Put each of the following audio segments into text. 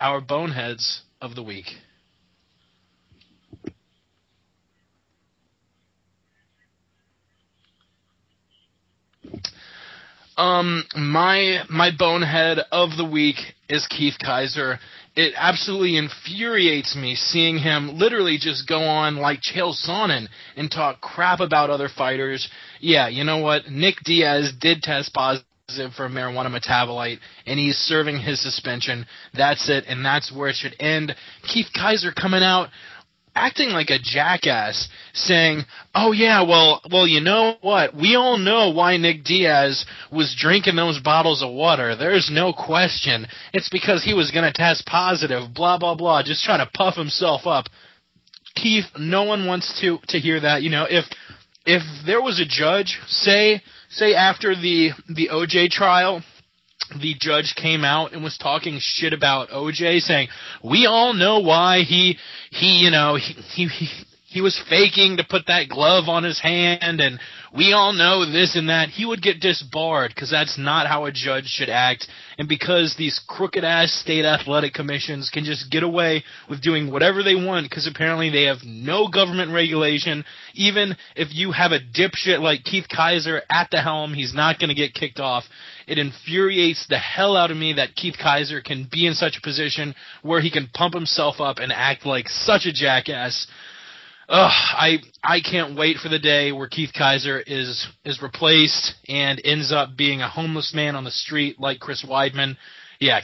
our boneheads of the week. My bonehead of the week is Keith Kaiser. It absolutely infuriates me seeing him literally just go on like Chael Sonnen and talk crap about other fighters. Yeah, you know what? Nick Diaz did test positive for marijuana metabolite, and he's serving his suspension. That's it, and that's where it should end. Keith Kaiser coming out acting like a jackass, saying, oh yeah, well, you know what? We all know why Nick Diaz was drinking those bottles of water. There's no question. It's because he was going to test positive, blah, blah, blah, just trying to puff himself up. Keith, no one wants to hear that. You know, if there was a judge, say after the OJ trial, the judge came out and was talking shit about OJ, saying, we all know why he was faking to put that glove on his hand, and we all know this and that, he would get disbarred, because that's not how a judge should act. And because these crooked-ass state athletic commissions can just get away with doing whatever they want, because apparently they have no government regulation, even if you have a dipshit like Keith Kaiser at the helm, he's not going to get kicked off. It infuriates the hell out of me that Keith Kaiser can be in such a position where he can pump himself up and act like such a jackass. I can't wait for the day where Keith Kaiser is replaced and ends up being a homeless man on the street like Chris Weidman. Yeah,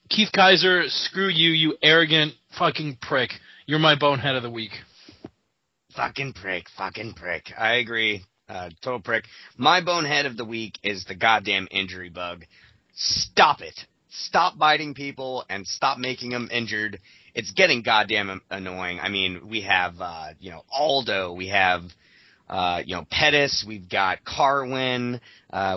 Keith Kaiser, screw you, you arrogant fucking prick. You're my bonehead of the week. Fucking prick. I agree. Total prick. My bonehead of the week is the goddamn injury bug. Stop it. Stop biting people and stop making them injured. It's getting goddamn annoying. I mean, we have, Aldo, we have, Pettis, we've got Carwin,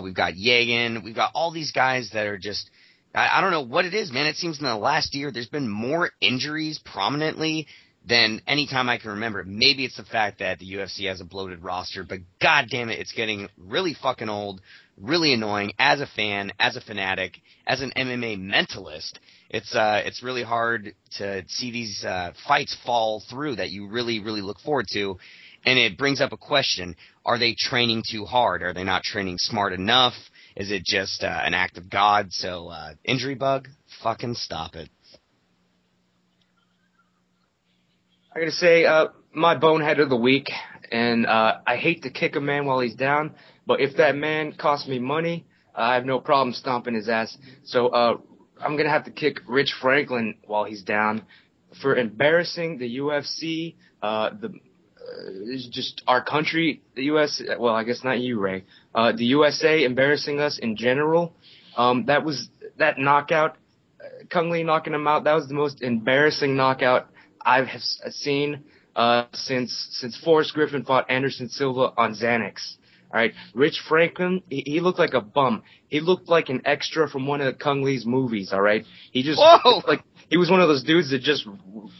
we've got Yegan, we've got all these guys that are just, I don't know what it is, man. It seems in the last year there's been more injuries prominently than any time I can remember. Maybe it's the fact that the UFC has a bloated roster, but goddamn it, it's getting really fucking old, really annoying as a fan, as a fanatic, as an MMA mentalist. It's really hard to see these fights fall through that you really, really look forward to. And it brings up a question. Are they training too hard? Are they not training smart enough? Is it just an act of God? So injury bug, fucking stop it. I gotta say, my bonehead of the week, and I hate to kick a man while he's down, but if that man costs me money, I have no problem stomping his ass. So I'm gonna have to kick Rich Franklin while he's down for embarrassing the UFC, just our country, the US. Well, I guess not you, Ray. The USA embarrassing us in general. That knockout, Kung Lee knocking him out. That was the most embarrassing knockout I've seen since Forrest Griffin fought Anderson Silva on Xanax. All right, Rich Franklin, he looked like a bum. He looked like an extra from one of Kung Lee's movies. All right, he just he was one of those dudes that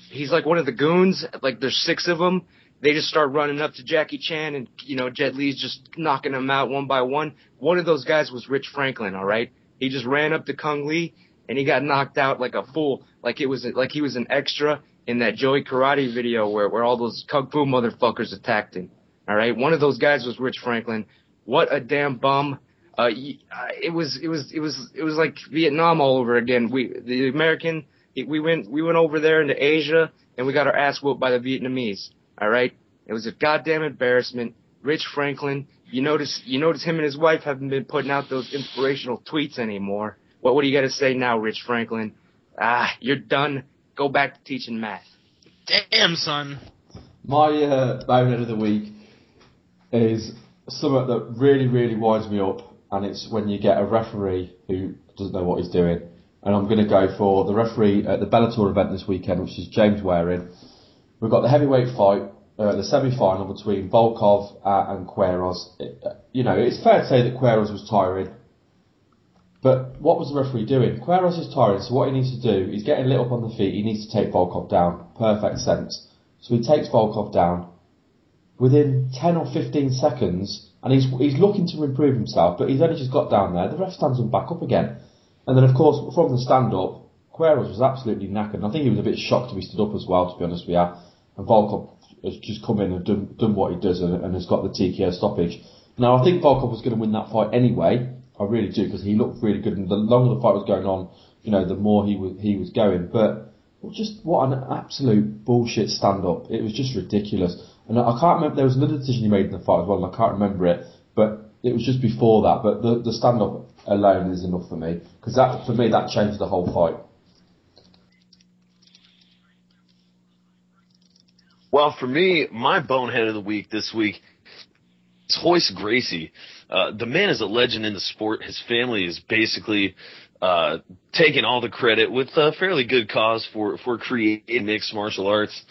he's like one of the goons. Like there's 6 of them. They just start running up to Jackie Chan, and Jet Li's just knocking them out one by one. One of those guys was Rich Franklin. All right, he just ran up to Kung Lee and he got knocked out like a fool, like he was an extra in that Joey Karate video where all those kung fu motherfuckers attacked him. All right, one of those guys was Rich Franklin. What a damn bum! It was like Vietnam all over again. We went over there into Asia and we got our ass whooped by the Vietnamese. All right, it was a goddamn embarrassment. Rich Franklin, you notice him and his wife haven't been putting out those inspirational tweets anymore. What do you got to say now, Rich Franklin? You're done. Go back to teaching math. Damn, son. My bonehead of the week is something that really, really winds me up, and it's when you get a referee who doesn't know what he's doing. And I'm going to go for the referee at the Bellator event this weekend, which is James Waring. We've got the heavyweight fight, the semi-final between Volkov and Quiros. It's fair to say that Quiros was tiring. But what was the referee doing? Quiros is tiring, so what he needs to do, he's getting lit up on the feet, he needs to take Volkov down. Perfect sense. So he takes Volkov down. Within 10 or 15 seconds, and he's looking to improve himself, but he's only just got down there, the ref stands him back up again. And then, of course, from the stand-up, Queiroz was absolutely knackered. And I think he was a bit shocked to be stood up as well, to be honest with you. And Volkov has just come in and done what he does and has got the TKO stoppage. Now, I think Volkov was going to win that fight anyway. I really do, because he looked really good. And the longer the fight was going on, the more he was going. But just what an absolute bullshit stand-up. It was just ridiculous. And I can't remember, there was another decision he made in the fight as well, and I can't remember it. But it was just before that. But the stand-up alone is enough for me. Because for me, that changed the whole fight. Well, for me, my bonehead of the week this week is Royce Gracie. The man is a legend in the sport. His family is basically taking all the credit with a fairly good cause for creating mixed martial arts.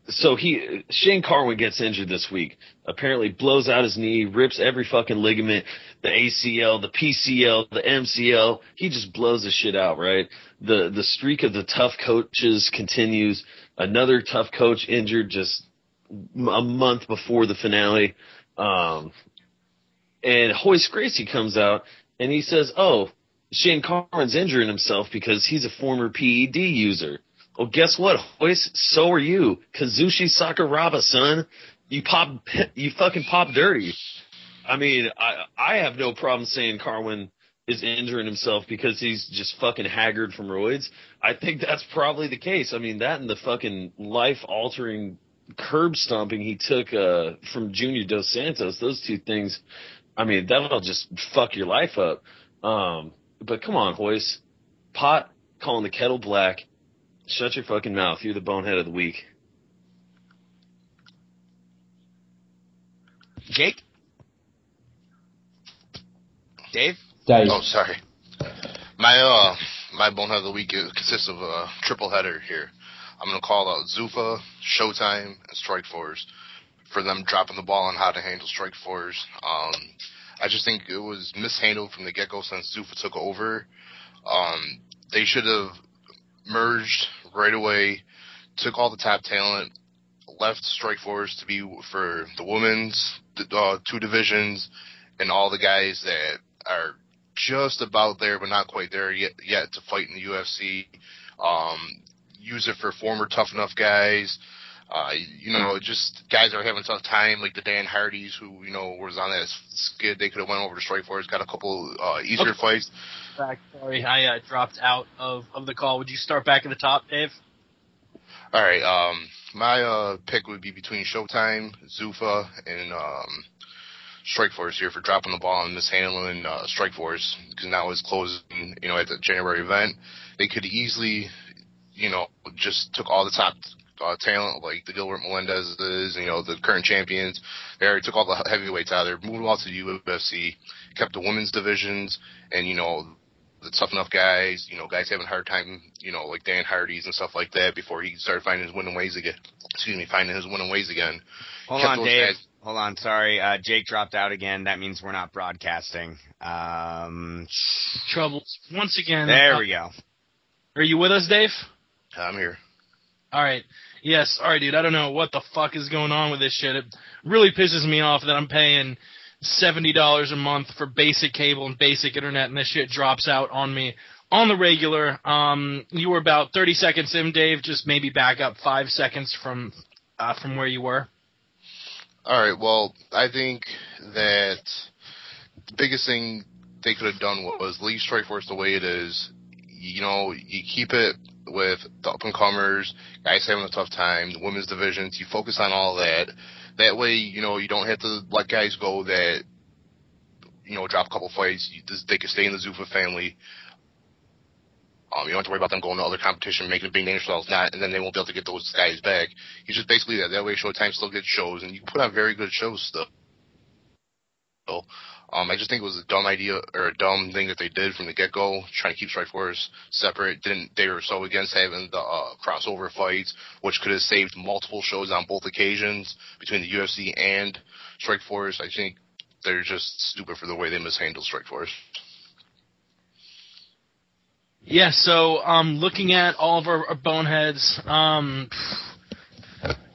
So Shane Carwin gets injured this week. Apparently blows out his knee, rips every fucking ligament, the ACL, the PCL, the MCL. He just blows the shit out, right? The streak of the tough coaches continues. Another tough coach injured just a month before the finale. And Royce Gracie comes out and he says, "Oh, Shane Carwin's injuring himself because he's a former PED user." Well, guess what, Royce? So are you. Kazushi Sakuraba, son. You fucking pop dirty. I mean, I have no problem saying Carwin is injuring himself because he's just fucking haggard from roids. I think that's probably the case. I mean, that and the fucking life-altering curb stomping he took from Junior Dos Santos, those two things, I mean, that'll just fuck your life up. But come on, Royce. Pot calling the kettle black. Shut your fucking mouth. You're the bonehead of the week. Jake? Dave? Oh, sorry. My bonehead of the week consists of a triple header here. I'm going to call out Zuffa, Showtime, and Strikeforce for them dropping the ball on how to handle Strikeforce. I just think it was mishandled from the get-go since Zuffa took over. They should have merged right away, took all the top talent, left Strikeforce to be for the women's two divisions, and all the guys that are just about there but not quite there yet to fight in the UFC. Use it for former tough enough guys. Just guys that are having a tough time, like the Dan Hardys, who, was on that skid. They could have went over to Strikeforce, got a couple easier fights. Sorry, I dropped out of the call. Would you start back at the top, Dave? All right. My pick would be between Showtime, Zuffa, and Strikeforce here for dropping the ball and mishandling Strikeforce, because now it's closing, at the January event. They could easily, just took all the top talent, like the Gilbert Melendez's, the current champions. They already took all the heavyweights out of there, moved them all to the UFC, kept the women's divisions, and, the tough enough guys, guys having a hard time, like Dan Hardy's and stuff like that before he started finding his winning ways again. Hold on, Dave. Guys. Hold on, sorry. Jake dropped out again. That means we're not broadcasting. Troubles. Once again. There we go. Are you with us, Dave? I'm here. All right. Yes. All right, dude. I don't know what the fuck is going on with this shit. It really pisses me off that I'm paying $70 a month for basic cable and basic internet, and this shit drops out on me on the regular. You were about 30 seconds in, Dave. Just maybe back up 5 seconds from where you were. All right. Well, I think that the biggest thing they could have done was leave Strikeforce the way it is. You keep it with the up-and-comers, guys having a tough time, the women's divisions. You focus on all that. That way, you don't have to let guys go that, drop a couple fights. They can stay in the Zuffa family. You don't have to worry about them going to other competition, making a big name for themselves, and then they won't be able to get those guys back. You just basically that. That way, Showtime still gets shows, and you can put on very good shows still. I just think it was a dumb idea or a dumb thing that they did from the get-go, trying to keep Strikeforce separate. They were so against having the crossover fights, which could have saved multiple shows on both occasions between the UFC and Strikeforce. I think they're just stupid for the way they mishandled Strikeforce. Yeah, so looking at all of our boneheads,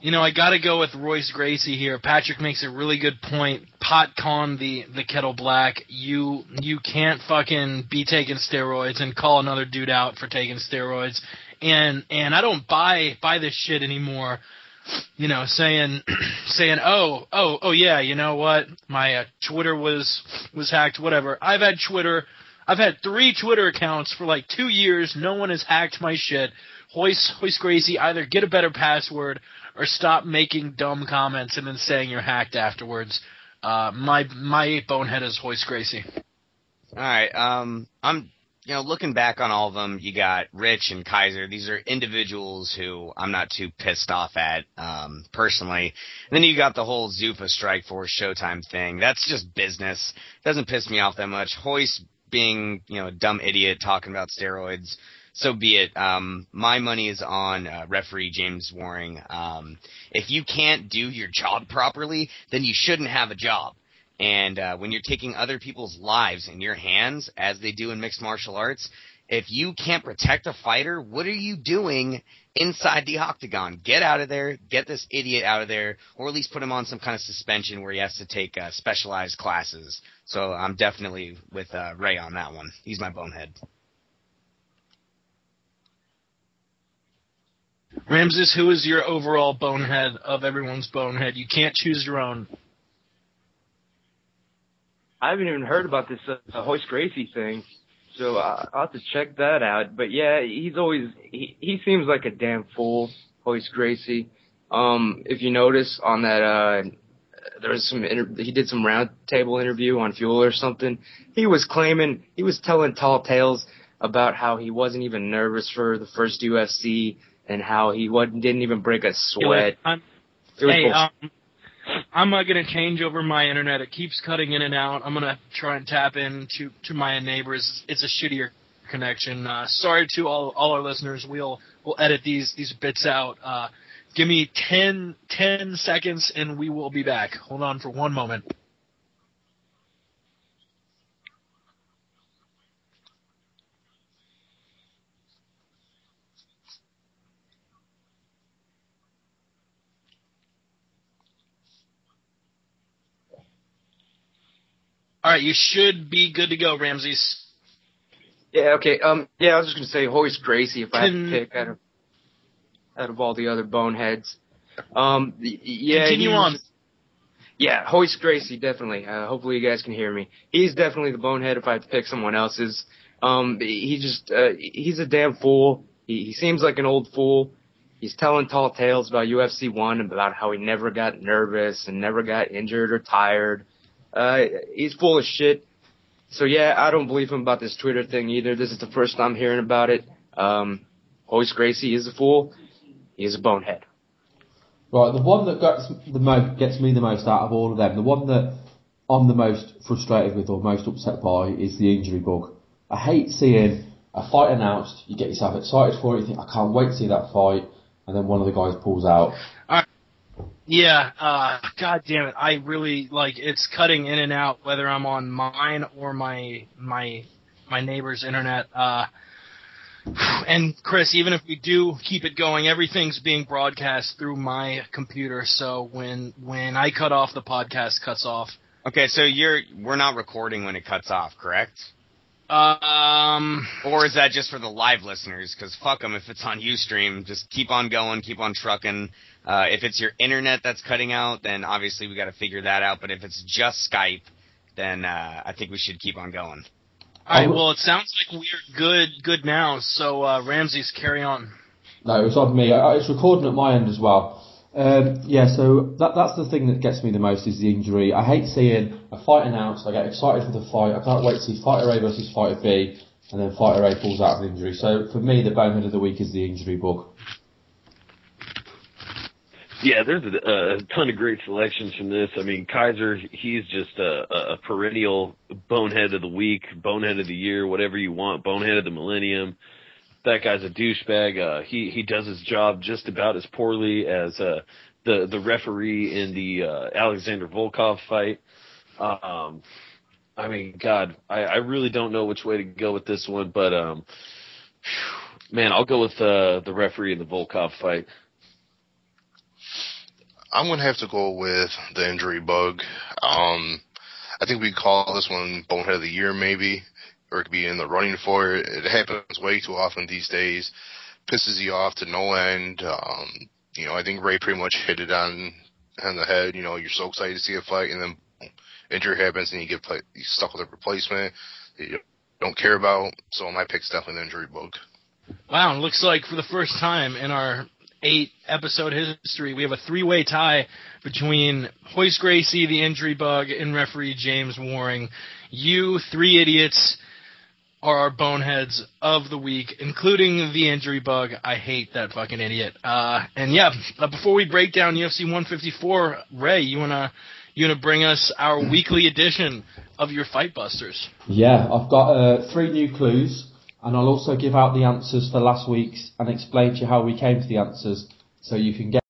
I got to go with Royce Gracie here. Patrick makes a really good point. Pot con the kettle black. You can't fucking be taking steroids and call another dude out for taking steroids. And I don't buy this shit anymore. Saying oh yeah, you know what? My Twitter was hacked. Whatever. I've had 3 Twitter accounts for like 2 years. No one has hacked my shit. Hoist Gracie, either get a better password or stop making dumb comments and then saying you're hacked afterwards. My bonehead is Hoist Gracie. All right. I'm looking back on all of them. You got Rich and Kaiser. These are individuals who I'm not too pissed off at personally. And then you got the whole Zuffa Strikeforce Showtime thing. That's just business. Doesn't piss me off that much. Hoist being a dumb idiot talking about steroids. So be it. My money is on referee James Waring. If you can't do your job properly, then you shouldn't have a job. And when you're taking other people's lives in your hands, as they do in mixed martial arts, if you can't protect a fighter, what are you doing inside the octagon? Get out of there. Get this idiot out of there. Or at least put him on some kind of suspension where he has to take specialized classes. So I'm definitely with Ray on that one. He's my bonehead. Ramses, who is your overall bonehead of everyone's bonehead? You can't choose your own. I haven't even heard about this Hoist Gracie thing, so I'll have to check that out. But yeah, he seems like a damn fool, Hoist Gracie. If you notice on that, there was he did some roundtable interview on Fuel or something. He was telling tall tales about how he wasn't even nervous for the first UFC and how he didn't even break a sweat. I'm going to change over my internet. It keeps cutting in and out. I'm going to try and tap in to my neighbors. It's a shittier connection. Sorry to all our listeners. We'll edit these bits out. Give me 10 seconds and we will be back. Hold on for one moment. All right, you should be good to go, Ramses. Yeah, okay. Yeah, I was just gonna say Hoist Gracie if I had to pick out of all the other boneheads. Yeah. Continue on. Yeah, Hoist Gracie definitely. Hopefully you guys can hear me. He's definitely the bonehead if I had to pick someone else's. He's a damn fool. He seems like an old fool. He's telling tall tales about UFC 1 about how he never got nervous and never got injured or tired. He's full of shit. So yeah, I don't believe him about this Twitter thing either. This is the first time hearing about it. Hoist Gracie is a fool. He is a bonehead. Right, the one that gets me the most out of all of them, the one that I'm the most frustrated with or most upset by is the injury bug. I hate seeing a fight announced, you get yourself excited for it, you think, I can't wait to see that fight, and then one of the guys pulls out. Yeah, god damn it. I really, it's cutting in and out, whether I'm on mine or my neighbor's internet. And Chris, even if we do keep it going, everything's being broadcast through my computer, so when I cut off, the podcast cuts off. Okay, so we're not recording when it cuts off, correct? Or is that just for the live listeners? Because fuck them, if it's on Ustream, just keep on going, keep on trucking. If it's your internet that's cutting out, then obviously we got to figure that out. But if it's just Skype, then I think we should keep on going. All right. Well, it sounds like we're good now. So Ramses, carry on. No, it was on me. It's recording at my end as well. Yeah, so that's the thing that gets me the most is the injury. I hate seeing a fight announced. I get excited for the fight. I can't wait to see Fighter A versus Fighter B, and then Fighter A falls out of injury. So for me, the bonehead of the week is the injury bug. Yeah, there's a ton of great selections from this. I mean, Kaiser, he's just a perennial bonehead of the week, bonehead of the year, whatever you want, bonehead of the millennium. That guy's a douchebag. He does his job just about as poorly as the referee in the Alexander Volkov fight. I mean, God, I really don't know which way to go with this one, but man, I'll go with the referee in the Volkov fight. I'm going to have to go with the injury bug. I think we call this one Bonehead of the Year, maybe, or it could be in the running for it. It happens way too often these days. Pisses you off to no end. I think Ray pretty much hit it on the head. You're so excited to see a fight, and then boom, injury happens, and you get stuck with a replacement that you don't care about. So my pick's definitely the injury bug. Wow, it looks like for the first time in our 8-episode history, we have a 3-way tie between Hoist Gracie, the injury bug, and referee James Waring. You 3 idiots are our boneheads of the week, including the injury bug. I hate that fucking idiot. Before we break down UFC 154, Ray, you wanna bring us our weekly edition of your Fight Busters? Yeah, I've got 3 new clues. And I'll also give out the answers for last week's and explain to you how we came to the answers so you can get